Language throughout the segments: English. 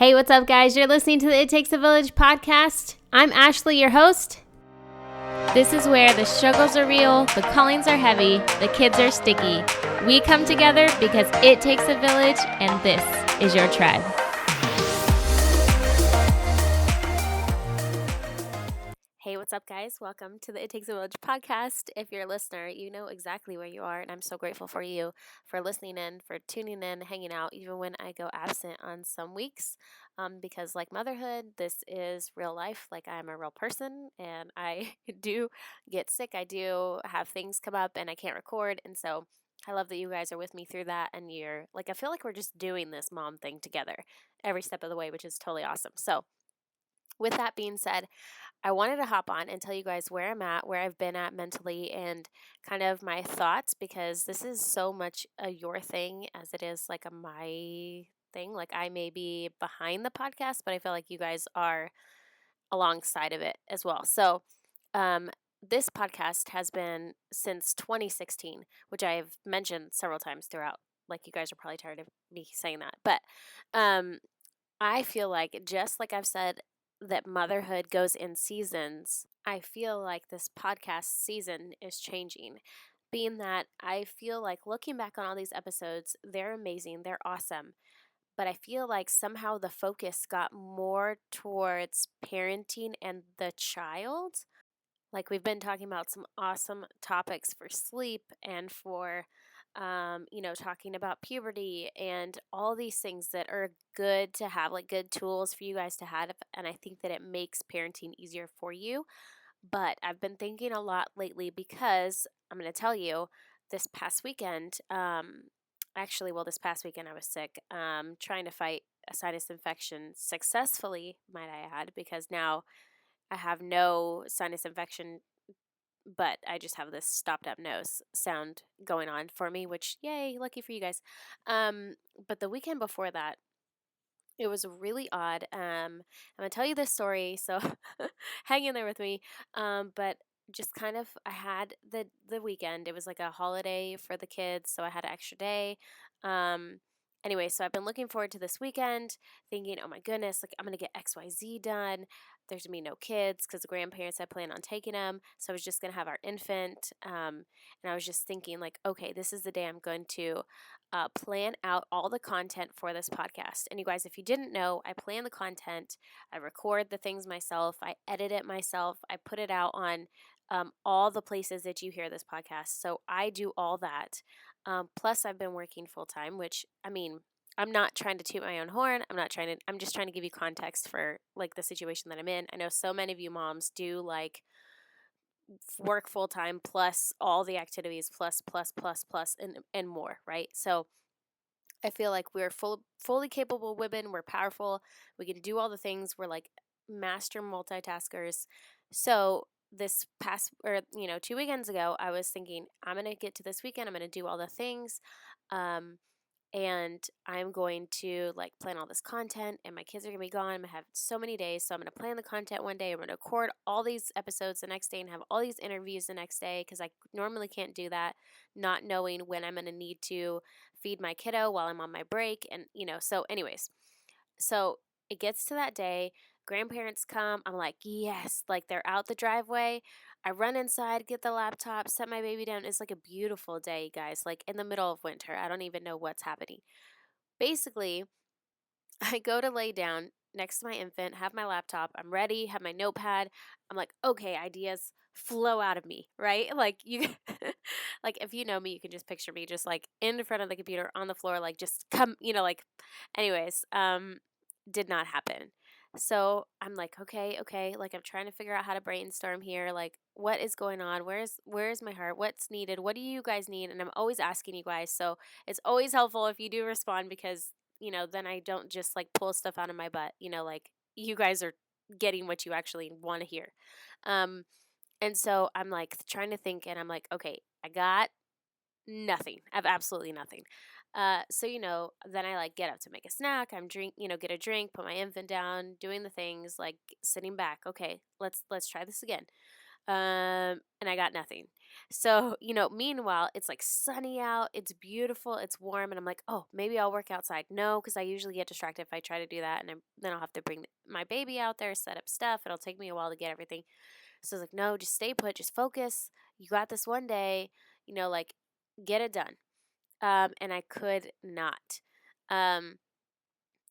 Hey, what's up, guys? You're listening to the It Takes a Village podcast. I'm Ashley, your host. This is where the struggles are real, the callings are heavy, the kids are sticky. We come together because it takes a village, and this is your tribe. Hey, what's up, guys? Welcome to the It Takes a Village podcast. If you're a listener, you know exactly where you are, and I'm so grateful for you for listening in, for tuning in, hanging out, even when I go absent on some weeks. Because like motherhood, this is real life. Like, I'm a real person, and I do get sick. I do have things come up, and I can't record, and so I love that you guys are with me through that, and you're like, I feel like we're just doing this mom thing together every step of the way, which is totally awesome. So with that being said, I wanted to hop on and tell you guys where I'm at, where I've been at mentally, and kind of my thoughts, because this is so much a your thing as it is like a my thing. Like, I may be behind the podcast, but I feel like you guys are alongside of it as well. So, this podcast has been since 2016, which I have mentioned several times throughout. Like, you guys are probably tired of me saying that, but I feel like, just like I've said, that motherhood goes in seasons, I feel like this podcast season is changing. Being that I feel like, looking back on all these episodes, they're amazing, they're awesome. But I feel like somehow the focus got more towards parenting and the child. Like, we've been talking about some awesome topics for sleep and for, talking about puberty and all these things that are good to have, like good tools for you guys to have. And I think that it makes parenting easier for you. But I've been thinking a lot lately, because I'm going to tell you, this past weekend, this past weekend I was sick, trying to fight a sinus infection successfully, might I add, because now I have no sinus infection, but I just have this stopped up nose sound going on for me, which, yay, lucky for you guys. But the weekend before that, it was really odd. I'm going to tell you this story, so hang in there with me. But just kind of, I had the weekend. It was like a holiday for the kids, so I had an extra day. Anyway, so I've been looking forward to this weekend, thinking, oh my goodness, like, I'm going to get XYZ done. There's going to be no kids because the grandparents had planned on taking them. So I was just going to have our infant. And I was just thinking, like, okay, this is the day I'm going to plan out all the content for this podcast. And you guys, if you didn't know, I plan the content, I record the things myself, I edit it myself, I put it out on all the places that you hear this podcast. So I do all that. Plus, I've been working full time, which, I mean, I'm not trying to toot my own horn. I'm just trying to give you context for, like, the situation that I'm in. I know so many of you moms do, like, work full time plus all the activities plus and more, right? So I feel like we're fully capable women. We're powerful. We can do all the things. We're like master multitaskers. So this past, 2 weekends ago, I was thinking, I'm going to get to this weekend. I'm going to do all the things. And I'm going to, like, plan all this content, and my kids are going to be gone. I'm going to have so many days. So I'm going to plan the content one day. I'm going to record all these episodes the next day and have all these interviews the next day, because I normally can't do that, not knowing when I'm going to need to feed my kiddo while I'm on my break. And, so anyways, so it gets to that day. Grandparents come. I'm like, yes, like, they're out the driveway. I run inside, get the laptop, set my baby down. It's like a beautiful day, guys, like in the middle of winter. I don't even know what's happening. Basically, I go to lay down next to my infant, have my laptop. I'm ready, have my notepad. I'm like, okay, ideas flow out of me, right? Like, you, like, if you know me, you can just picture me just like in front of the computer on the floor, like, just come, like, anyways, did not happen. So I'm like, okay, like, I'm trying to figure out how to brainstorm here. Like, what is going on? Where's my heart? What's needed? What do you guys need? And I'm always asking you guys. So it's always helpful if you do respond, because, then I don't just, like, pull stuff out of my butt, like, you guys are getting what you actually want to hear. And so I'm, like, trying to think, and I'm like, okay, I got nothing. I have absolutely nothing. So, then I, like, get up to make a snack. Get a drink, put my infant down, doing the things, like, sitting back. Okay, let's try this again. And I got nothing. So, meanwhile, it's like sunny out, it's beautiful, it's warm, and I'm like, oh, maybe I'll work outside. No, because I usually get distracted if I try to do that, and then I'll have to bring my baby out there, set up stuff. It'll take me a while to get everything. So I was like, no, just stay put, just focus. You got this one day, like get it done. And I could not. Um,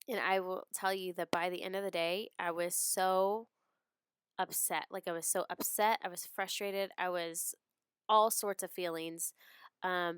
and I will tell you that by the end of the day, I was so upset. Like, I was so upset. I was frustrated. I was all sorts of feelings.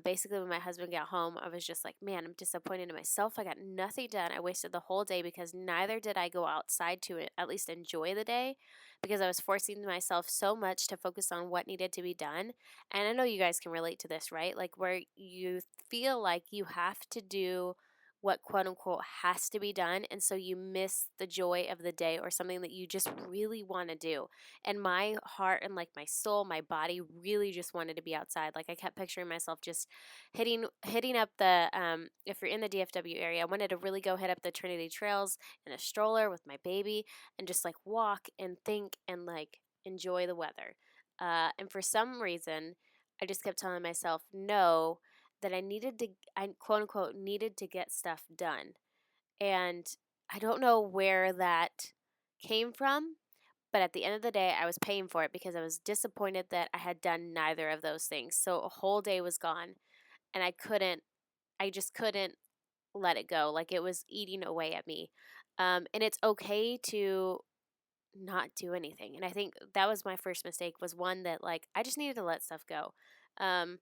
Basically, when my husband got home, I was just like, man, I'm disappointed in myself. I got nothing done. I wasted the whole day because neither did I go outside to at least enjoy the day, because I was forcing myself so much to focus on what needed to be done. And I know you guys can relate to this, right? Like, where you feel like you have to do what quote unquote has to be done. And so you miss the joy of the day or something that you just really want to do. And my heart and like my soul, my body really just wanted to be outside. Like, I kept picturing myself just hitting up the if you're in the DFW area, I wanted to really go hit up the Trinity Trails in a stroller with my baby and just like walk and think and like enjoy the weather. And for some reason, I just kept telling myself no, that I quote unquote needed to get stuff done. And I don't know where that came from, but at the end of the day, I was paying for it because I was disappointed that I had done neither of those things. So a whole day was gone, and I just couldn't let it go. Like, it was eating away at me. And it's okay to not do anything. And I think that was my first mistake, was one that like I just needed to let stuff go. Um,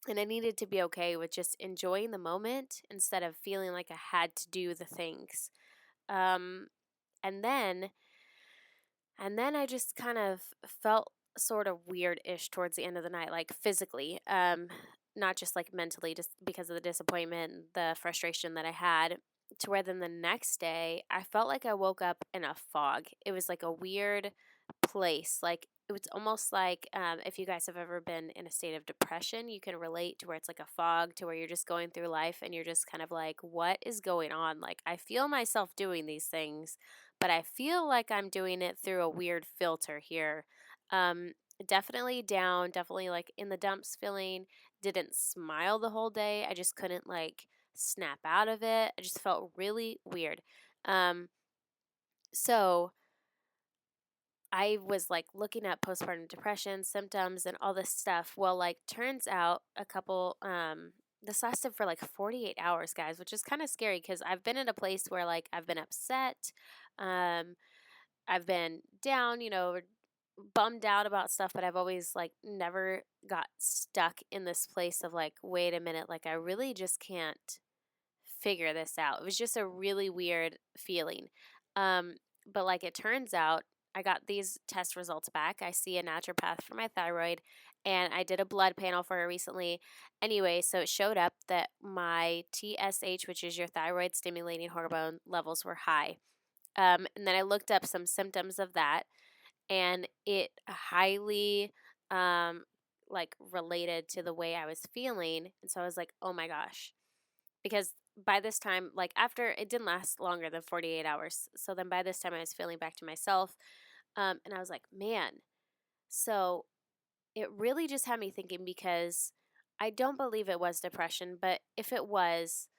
and I needed to be okay with just enjoying the moment instead of feeling like I had to do the things. Um, and then And then I just kind of felt sort of weird-ish towards the end of the night, like physically, not just like mentally, just because of the disappointment and the frustration that I had. To where then the next day, I felt like I woke up in a fog. It was like a weird place. Like, it was almost like, if you guys have ever been in a state of depression, you can relate to where it's like a fog, to where you're just going through life and you're just kind of like, what is going on? Like, I feel myself doing these things, but I feel like I'm doing it through a weird filter here. Um, Definitely down, definitely like in the dumps feeling. Didn't smile the whole day. I just couldn't like snap out of it. I just felt really weird. Um, so I was like looking at postpartum depression symptoms and all this stuff. Well, like, turns out this lasted for like 48 hours, guys, which is kind of scary because I've been in a place where like I've been upset. Um, I've been down, bummed out about stuff, but I've always like never got stuck in this place of like, wait a minute, like I really just can't figure this out. It was just a really weird feeling. Um, but like, it turns out, I got these test results back. I see a naturopath for my thyroid, and I did a blood panel for her recently. Anyway, so it showed up that my TSH, which is your thyroid stimulating hormone, levels were high. And then I looked up some symptoms of that, and it highly like related to the way I was feeling. And so I was like, oh my gosh. Because by this time, like, after, it didn't last longer than 48 hours. So then by this time I was feeling back to myself. And I was like, man. So it really just had me thinking, because I don't believe it was depression, but if it was,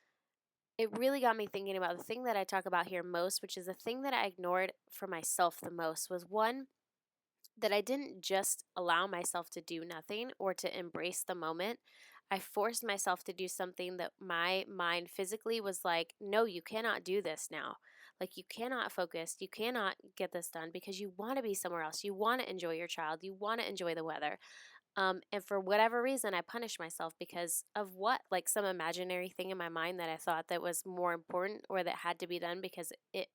it really got me thinking about the thing that I talk about here most, which is the thing that I ignored for myself the most, was one, that I didn't just allow myself to do nothing or to embrace the moment. I forced myself to do something that my mind physically was like, no, you cannot do this now. Like, you cannot focus. You cannot get this done because you want to be somewhere else. You want to enjoy your child. You want to enjoy the weather. And for whatever reason, I punished myself because of what? Like, some imaginary thing in my mind that I thought that was more important or that had to be done because it,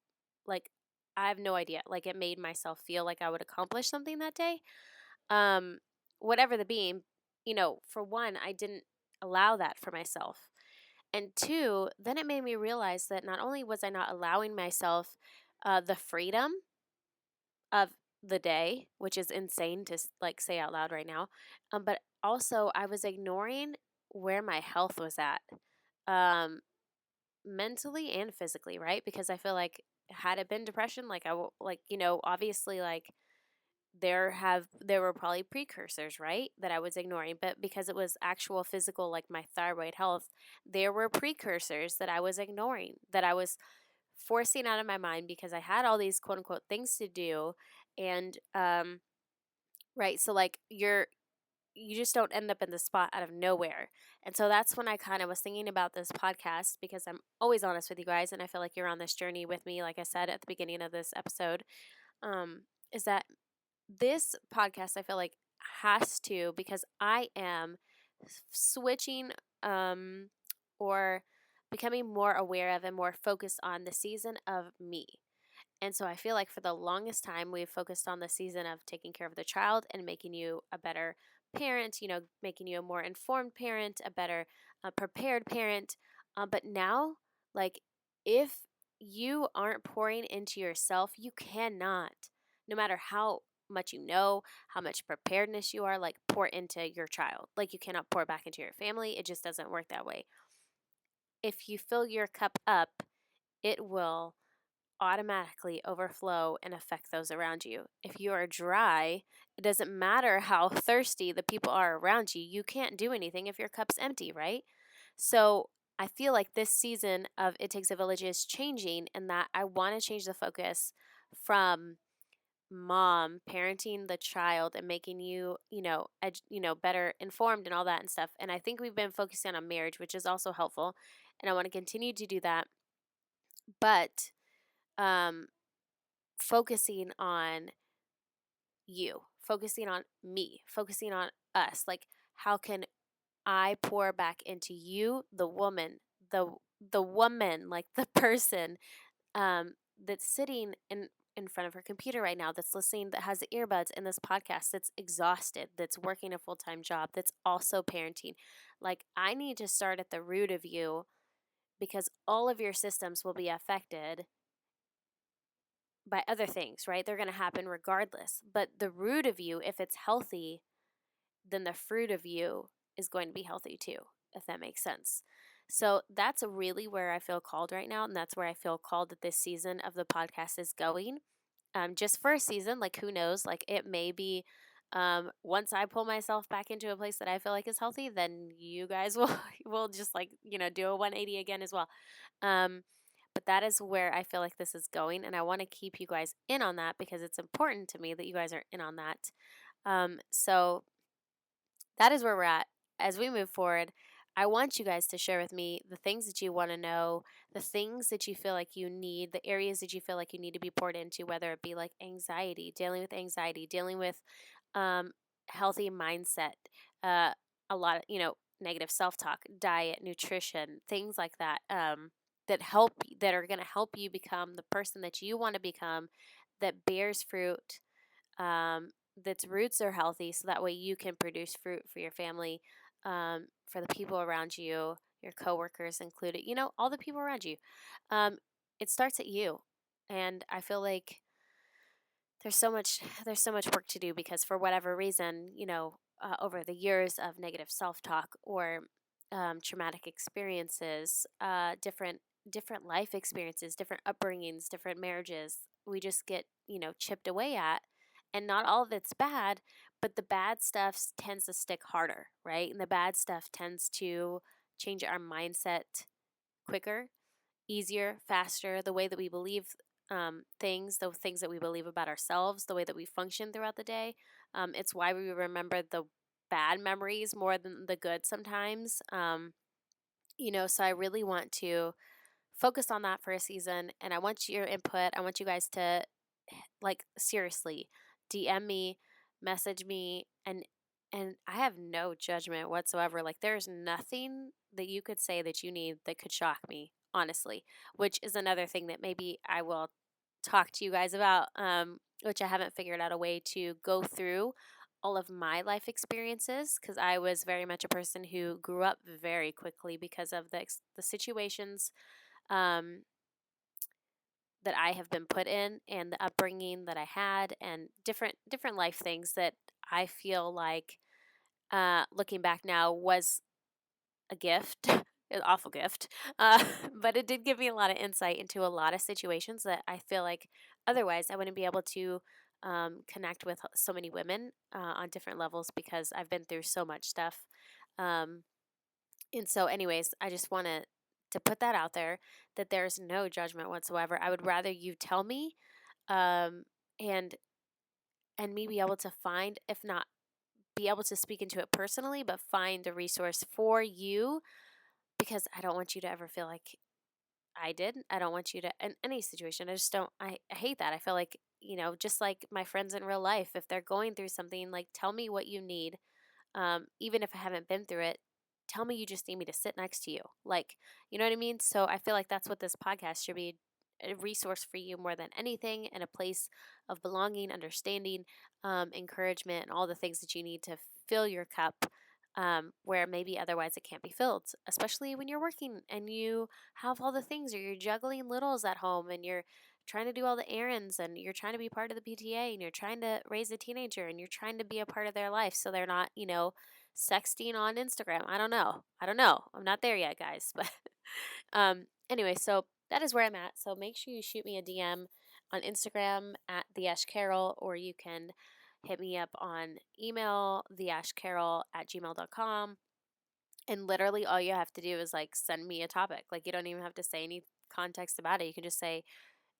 like, I have no idea. Like, it made myself feel like I would accomplish something that day. Um, Whatever the being, for one, I didn't allow that for myself. And two, then it made me realize that not only was I not allowing myself the freedom of the day, which is insane to like say out loud right now, but also I was ignoring where my health was at, um, mentally and physically, right? Because I feel like, had it been depression, like, obviously, like, there were probably precursors, right, that I was ignoring, but because it was actual physical, like my thyroid health, there were precursors that I was ignoring, that I was forcing out of my mind because I had all these quote unquote things to do. And right, so like you just don't end up in the spot out of nowhere. And so that's when I kind of was thinking about this podcast, because I'm always honest with you guys, and I feel like you're on this journey with me, like I said at the beginning of this episode. Is that this podcast, I feel like, has to, because I am switching or becoming more aware of and more focused on the season of me. And so I feel like for the longest time, we've focused on the season of taking care of the child and making you a better parent, making you a more informed parent, a better prepared parent. But now, like, if you aren't pouring into yourself, you cannot, no matter how much you know, how much preparedness you are, like, pour into your child. Like, you cannot pour back into your family. It just doesn't work that way. If you fill your cup up, it will automatically overflow and affect those around you. If you are dry, it doesn't matter how thirsty the people are around you. You can't do anything if your cup's empty, right? So I feel like this season of It Takes a Village is changing, and that I want to change the focus from mom parenting the child and making you, better informed and all that and stuff. And I think we've been focusing on marriage, which is also helpful, and I want to continue to do that. But um focusing on you, focusing on me, focusing on us. Like, how can I pour back into you, the woman, the woman, like the person that's sitting in front of her computer right now, that's listening, that has the earbuds in this podcast, that's exhausted, that's working a full-time job, that's also parenting. Like, I need to start at the root of you, because all of your systems will be affected by other things, right? They're going to happen regardless. But the root of you, if it's healthy, then the fruit of you is going to be healthy too, if that makes sense. So that's really where I feel called right now. And that's where I feel called that this season of the podcast is going. Just for a season, like, who knows? Like, it may be once I pull myself back into a place that I feel like is healthy, then you guys will just, like, do a 180 again as well. Um, but that is where I feel like this is going, and I want to keep you guys in on that, because it's important to me that you guys are in on that. So that is where we're at. As we move forward, I want you guys to share with me the things that you want to know, the things that you feel like you need, the areas that you feel like you need to be poured into, whether it be like anxiety, dealing with um, healthy mindset, uh, a lot of, negative self-talk, diet, nutrition, things like that, that are going to help you become the person that you want to become, that bears fruit, that's roots are healthy, so that way you can produce fruit for your family, for the people around you, your coworkers included, all the people around you. Um, it starts at you, and I feel like there's so much work to do, because for whatever reason, over the years of negative self-talk, or traumatic experiences, different life experiences, different upbringings, different marriages, we just get, chipped away at. And not all of it's bad, but the bad stuff tends to stick harder, right? And the bad stuff tends to change our mindset quicker, easier, faster, the way that we believe things, the things that we believe about ourselves, the way that we function throughout the day. It's why we remember the bad memories more than the good sometimes. So I really want to focus on that for a season, and I want your input. I want you guys to, like, seriously, DM me, message me, and I have no judgment whatsoever. Like, there's nothing that you could say that you need that could shock me, honestly, which is another thing that maybe I will talk to you guys about, which I haven't figured out a way to go through all of my life experiences, because I was very much a person who grew up very quickly because of the situations um, that I have been put in, and the upbringing that I had, and different life things that I feel like, looking back now, was a gift, an awful gift. But it did give me a lot of insight into a lot of situations that I feel like otherwise I wouldn't be able to connect with so many women on different levels because I've been through so much stuff. Um, and so, anyways, I just wanted to put that out there that there's no judgment whatsoever. I would rather you tell me, um, and me be able to find, if not be able to speak into it personally, but find the resource for you, because I don't want you to ever feel like I did. I don't want you to, in any situation. I just don't, I hate that. I feel like, just like my friends in real life, if they're going through something, like, tell me what you need. Even if I haven't been through it, tell me you just need me to sit next to you. Like, you know what I mean? So I feel like that's what this podcast should be, a resource for you more than anything, and a place of belonging, understanding, encouragement, and all the things that you need to fill your cup, where maybe otherwise it can't be filled, especially when you're working and you have all the things, or you're juggling littles at home and you're trying to do all the errands and you're trying to be part of the PTA and you're trying to raise a teenager and you're trying to be a part of their life so they're not, sexting on Instagram. I don't know. I'm not there yet, guys. But anyway, so that is where I'm at. So make sure you shoot me a DM on Instagram at theashcarol, or you can hit me up on email, theashcarol@gmail.com. And literally all you have to do is like send me a topic. Like, you don't even have to say any context about it. You can just say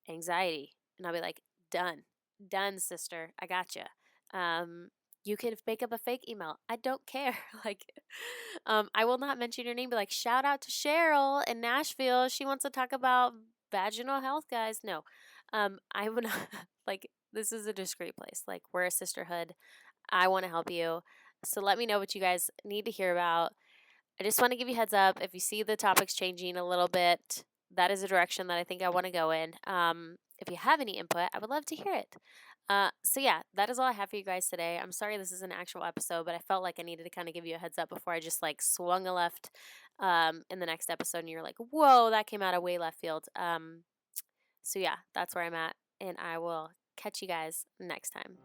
anxiety, and I'll be like, done, sister. I gotcha. You can make up a fake email. I don't care. Like, I will not mention your name. Be like, shout out to Cheryl in Nashville. She wants to talk about vaginal health, guys. No, I would not, like, this is a discreet place. Like, we're a sisterhood. I want to help you. So let me know what you guys need to hear about. I just want to give you a heads up. If you see the topics changing a little bit, that is a direction that I think I want to go in. If you have any input, I would love to hear it. So yeah, that is all I have for you guys today. I'm sorry this is an actual episode, but I felt like I needed to kind of give you a heads up before I just like swung a left in the next episode, and you're like, whoa, that came out of way left field. So yeah, that's where I'm at, and I will catch you guys next time.